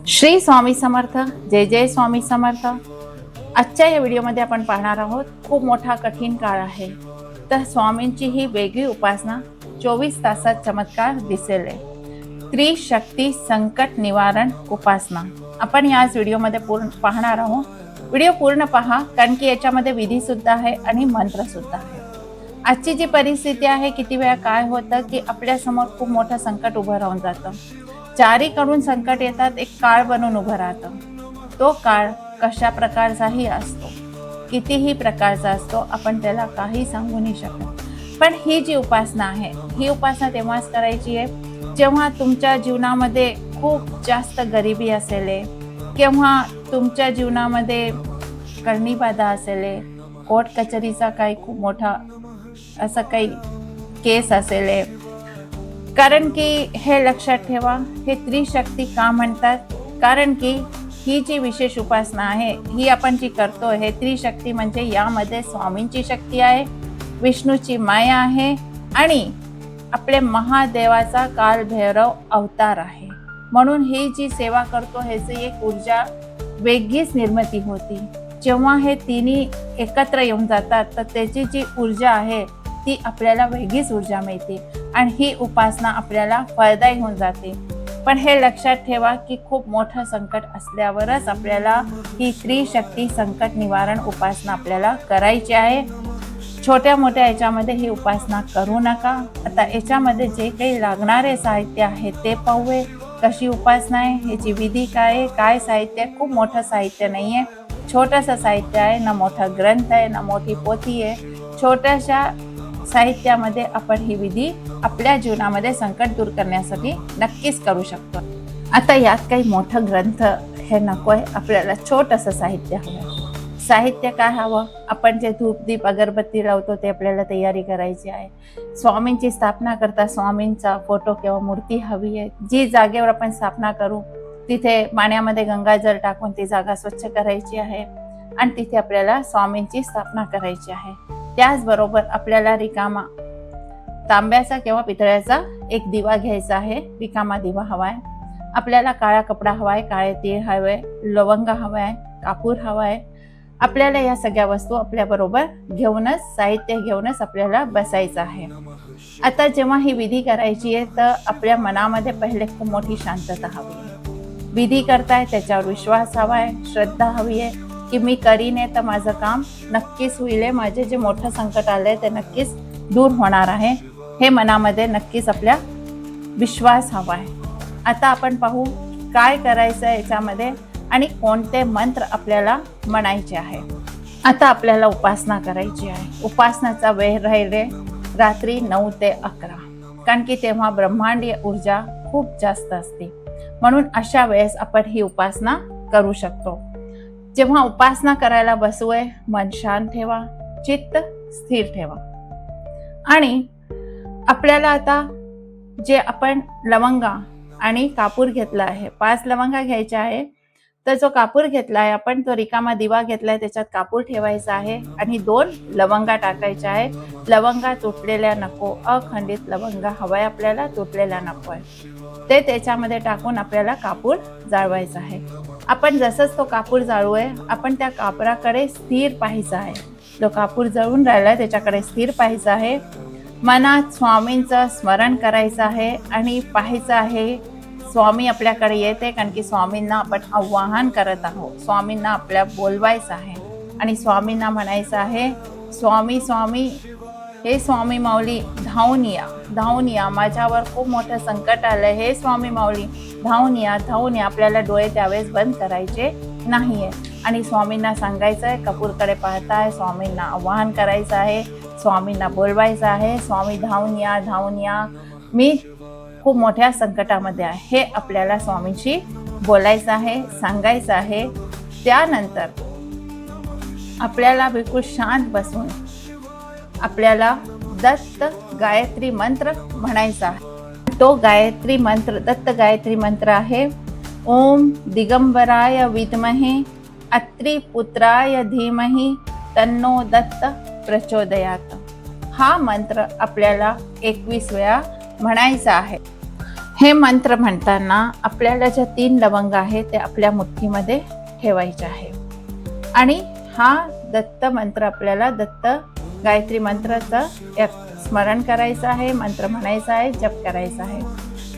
श्री स्वामी समर्थ. जय जय स्वामी समर्थ. आजच्या या व्हिडिओमध्ये आपण पाहणार आहोत खूप मोठा कठीण काळ आहे, तर स्वामींची ही वेगळी उपासना 24 तासात चमत्कार दिसेल. त्रिशक्ती संकट निवारण उपासना आपण याच व्हिडिओमध्ये पूर्ण पाहणार आहोत. व्हिडिओ पूर्ण पहा, कारण की याच्यामध्ये विधी सुद्धा आहे आणि मंत्र सुद्धा आहे. आजची जी परिस्थिती आहे, किती वेळा काय होतं की आपल्या समोर खूप मोठं संकट उभं राहून जातं. चारीकडून संकट येतात, एक काळ बनून उभं राहतं. तो काळ कशा प्रकारचाही असतो, कितीही प्रकारचा असतो, आपण त्याला काही सांगू नाही शकत. पण ही जी उपासना आहे, ही उपासना तेव्हाच करायची आहे जेव्हा तुमच्या जीवनामध्ये खूप जास्त गरिबी असेल, किंवा तुमच्या जीवनामध्ये करणीबाधा असेल, कोर्ट कचेरीचा काही खूप मोठा असं काही केस असेल. कारण की हे लक्षात ठेवा, हे त्रिशक्ती का म्हणतात, कारण की ही जी विशेष उपासना आहे, ही आपण जी करतो, हे त्रिशक्ती म्हणजे यामध्ये स्वामींची शक्ती आहे, विष्णूची माया आहे आणि आपले महादेवाचा कालभैरव अवतार आहे. म्हणून ही जी सेवा करतो, ह्याची एक ऊर्जा वेगळीच निर्मिती होती. जेव्हा हे तिन्ही एकत्र येऊन जातात, तर त्याची जी ऊर्जा आहे ती आपल्याला वेगळीच ऊर्जा मिळते आणि ही उपासना आपल्याला फळदायी होऊन जाते. पण हे लक्षात ठेवा की खूप मोठं संकट असल्यावरच आपल्याला ही त्रिशक्ती संकट निवारण उपासना आपल्याला करायची आहे. छोट्या मोठ्या याच्यामध्ये ही उपासना करू नका. आता याच्यामध्ये जे काही लागणारे साहित्य आहे ते पाहूया. कशी उपासना आहे, ह्याची विधी काय आहे, काय साहित्य आहे. खूप मोठं साहित्य नाही आहे, छोटंसं साहित्य आहे. ना मोठा ग्रंथ आहे, ना मोठी पोथी आहे. छोट्याशा साहित्यामध्ये आपण ही विधी आपल्या जीवनामध्ये संकट दूर करण्यासाठी नक्कीच करू शकतो. आता यात काही मोठं ग्रंथ हे नको आहे, आपल्याला छोटंसं साहित्य हवं. साहित्य काय हवं, आपण जे धूप दीप अगरबत्ती लावतो ते आपल्याला तयारी करायची आहे. स्वामींची स्थापना करता स्वामींचा फोटो किंवा मूर्ती हवी आहे. जी जागेवर आपण स्थापना करू तिथे पाण्यामध्ये गंगाजल टाकून ती जागा स्वच्छ करायची आहे आणि तिथे आपल्याला स्वामींची स्थापना करायची आहे. त्याचबरोबर आपल्याला रिकामा तांब्याचा किंवा पितळ्याचा एक दिवा घ्यायचा आहे. रिकामा दिवा हवाय. आपल्याला काळा कपडा हवाय, काळे तीळ हवे, लवंग हवाय, कापूर हवाय. आपल्याला या सगळ्या वस्तू आपल्याबरोबर घेऊनच, साहित्य घेऊनच आपल्याला बसायचं आहे. आता जेव्हा ही विधी करायची आहे, तर आपल्या मनामध्ये पहिले खूप मोठी शांतता हवी आहे. विधी करताय त्याच्यावर विश्वास हवाय, श्रद्धा हवी आहे की मी करीन तर माझं काम नक्कीच होईल, माझे जे मोठं संकट आलंय ते नक्कीच दूर होणार आहे. हे मनामध्ये नक्कीच आपल्या विश्वास हवा आहे. आता आपण पाहू काय करायचं आहे याच्यामध्ये आणि कोणते मंत्र आपल्याला म्हणायचे आहे. आता आपल्याला उपासना करायची आहे. उपासनाचा वेळ राहिले रात्री 9 ते 11, कारण की तेव्हा ब्रह्मांडीय ऊर्जा खूप जास्त असते. म्हणून अशा वेळेस आपण ही उपासना करू शकतो. जेव्हा उपासना करायला बसूय, मन शांत ठेवा, चित्त स्थिर ठेवा आणि आपल्याला आता जे आपण लवंगा आणि कापूर घेतला आहे, 5 लवंगा घ्यायच्या आहे. तर जो कापूर घेतला आहे आपण, तो रिकामा दिवा घेतलाय, त्याच्यात कापूर ठेवायचा आहे आणि 2 लवंगा टाकायच्या आहे. लवंगा तुटलेल्या नको, अखंडित लवंगा हवाय आपल्याला, तुटलेल्या नको आहे. ते त्याच्यामध्ये टाकून आपल्याला कापूर जाळवायचा आहे. आपण जसंच तो कापूर जाळूय, आपण त्या कापराकडे स्थिर पाहायचं आहे. जो कापूर जळून राहिलाय त्याच्याकडे स्थिर पाहायचं आहे. मनात स्वामींचं स्मरण करायचं आहे आणि पाहायचं आहे स्वामी आपल्याकडे येते, कारण की स्वामींना आपण आवाहन करत आहोत. स्वामींना आपल्या बोलवायचं आहे आणि स्वामींना म्हणायचं आहे, स्वामी स्वामी, हे स्वामी माऊली धावून या, धावून या, माझ्यावर खूप मोठं संकट आलंय, हे स्वामी माऊली धावून या, धावून या. आपल्याला डोळे त्यावेळेस बंद करायचे नाहीये आणि स्वामींना सांगायचं आहे, कपूरकडे पाहताय, स्वामींना आवाहन करायचं आहे, स्वामींना बोलवायचं आहे, स्वामी धावून या, धावून या, मी खूप मोठ्या संकटामध्ये आहे. हे आपल्याला स्वामींशी बोलायचं आहे, सांगायचं आहे. त्यानंतर आपल्याला बिलकुल शांत बसून आपल्याला दत्त गायत्री मंत्र म्हणायचा आहे. तो गायत्री मंत्र, दत्त गायत्री मंत्र आहे, ओम दिगंबराय विद्महे अत्रिपुत्राय धीमहि तन्नो दत्त प्रचोदयात. हा मंत्र आपल्याला 21 वेळा म्हणायचा आहे. हे मंत्र म्हणताना आपल्याला ज्या 3 लवंग आहेत ते आपल्या मुठीमध्ये ठेवायचे आहे आणि हा दत्त मंत्र आपल्याला दत्त गायत्री मंत्राचं स्मरण करायचं आहे, मंत्र म्हणायचा आहे, जप करायचा आहे.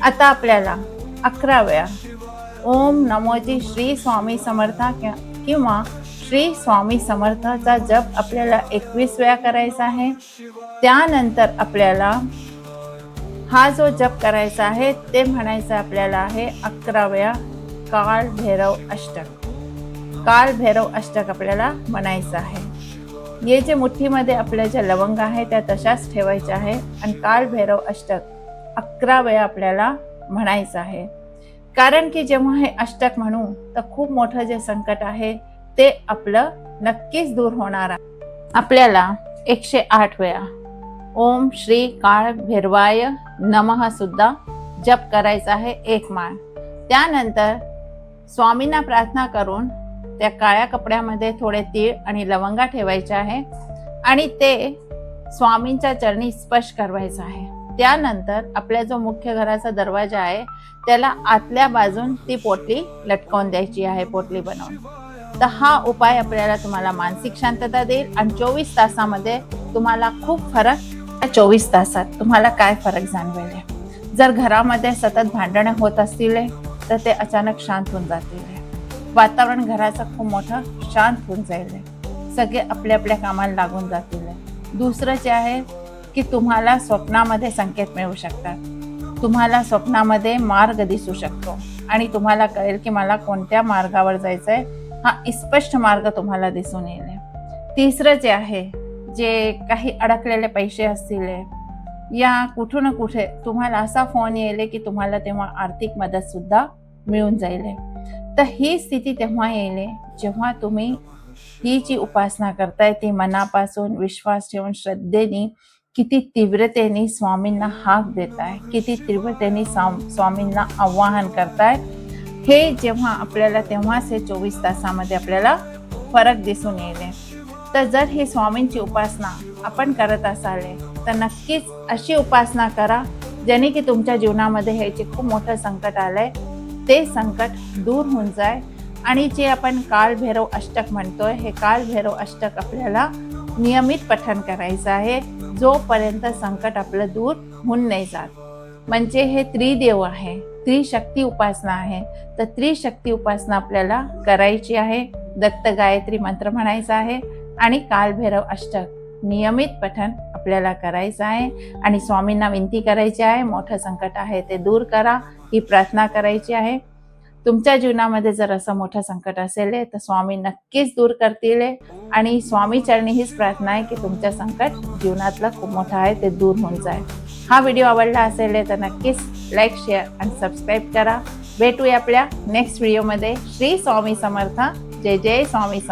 आता आपल्याला 11 वेळा ओम नमोजी श्री स्वामी समर्थ किंवा श्री स्वामी समर्थाचा जप आपल्याला 21 वेळा करायचा आहे. त्यानंतर आपल्याला हा जो जप करायचा आहे ते म्हणायचं आपल्याला आहे 11 वेळा काल भैरव अष्टक. काल भैरव अष्टक आपल्याला म्हणायचं आहे. हे जे मुठीमध्ये आपल्या ज्या लवंग आहे त्या तशाच ठेवायच्या आहे आणि काल भैरव अष्टक 11 वेळा आपल्याला म्हणायचं आहे. कारण की जेव्हा हे अष्टक म्हणू तर खूप मोठं जे संकट आहे ते आपलं नक्कीच दूर होणार आहे. आपल्याला 108 वेळा ओम श्री काळ भैरवाय नमः सुद्धा जप करायचा आहे 1 माळ. त्यानंतर स्वामींना प्रार्थना करून त्या काळ्या कपड्यामध्ये थोडे तीळ आणि लवंगा ठेवायचे आहे आणि ते स्वामींच्या चरणी स्पर्श करायचा आहे. त्यानंतर आपल्या जो मुख्य घराचा दरवाजा आहे त्याला आतल्या बाजून ती पोटली लटकवून द्यायची आहे, पोटली बनवून. तर हा उपाय आपल्याला तुम्हाला मानसिक शांतता देईल आणि 24 तासामध्ये तुम्हाला खूप फरक. 24 तासात तुम्हाला काय फरक जाणवेल? जर घरामध्ये सतत भांडणे होत असतील तर ते अचानक शांत होऊन जातील. वातावरण घराचं खूप मोठं शांत होऊन जाईल. सगळे आपल्या आपल्या कामाला लागून जातील. दुसरं जे आहे की तुम्हाला स्वप्नामध्ये संकेत मिळू शकतात. तुम्हाला स्वप्नामध्ये मार्ग दिसू शकतो आणि तुम्हाला कळेल की मला कोणत्या मार्गावर जायचं आहे. हा स्पष्ट मार्ग तुम्हाला दिसून येईल. तिसरं जे आहे, जे काही अडकलेले पैसे असतील या कुठून ना कुठे तुम्हाला असा फोन येईल की तुम्हाला तेव्हा आर्थिक मदत सुद्धा मिळून जाईल. तर ही स्थिती तेव्हा येईल जेव्हा तुम्ही ही जी उपासना करताय ती मनापासून विश्वास ठेवून श्रद्धेने किती तीव्रतेने स्वामींना हाक देताय, किती तीव्रतेने स्वामींना आवाहन करताय. हे जेव्हा आपल्याला तेव्हाच हे 24 तासामध्ये आपल्याला फरक दिसून येईल. तर जर ही स्वामींची उपासना आपण करत असाल तर नक्कीच अशी उपासना करा ज्याने की तुमच्या जीवनामध्ये हे जे खूप मोठं संकट आलंय ते संकट दूर होऊन जाय. आणि जे आपण काल भैरव अष्टक म्हणतोय हे काल भैरव अष्टक आपल्याला नियमित पठण करायचं आहे जोपर्यंत संकट आपलं दूर होऊन नाही जात. म्हणजे हे त्रिदेव आहे, त्रिशक्ती उपासना आहे. तर त्रिशक्ती उपासना आपल्याला करायची आहे. दत्त गायत्री मंत्र म्हणायचा आहे आणि काल भैरव अष्टक नियमित पठण आपल्याला करायचं आहे आणि स्वामींना विनंती करायची आहे मोठं संकट आहे ते दूर करा ही प्रार्थना करायची आहे. तुमच्या जीवनामध्ये जर असं मोठं संकट असेल तर स्वामी नक्कीच दूर करतील आणि स्वामी चरणी हीच प्रार्थना आहे की तुमचं संकट जीवनातलं खूप मोठं आहे ते दूर होऊन जाईल. हा व्हिडिओ आवडला असेल तर नक्कीच लाईक, शेअर आणि सबस्क्राईब करा. भेटूया आपल्या नेक्स्ट व्हिडिओमध्ये. श्री स्वामी समर्थ. जय जय स्वामी समर्थ.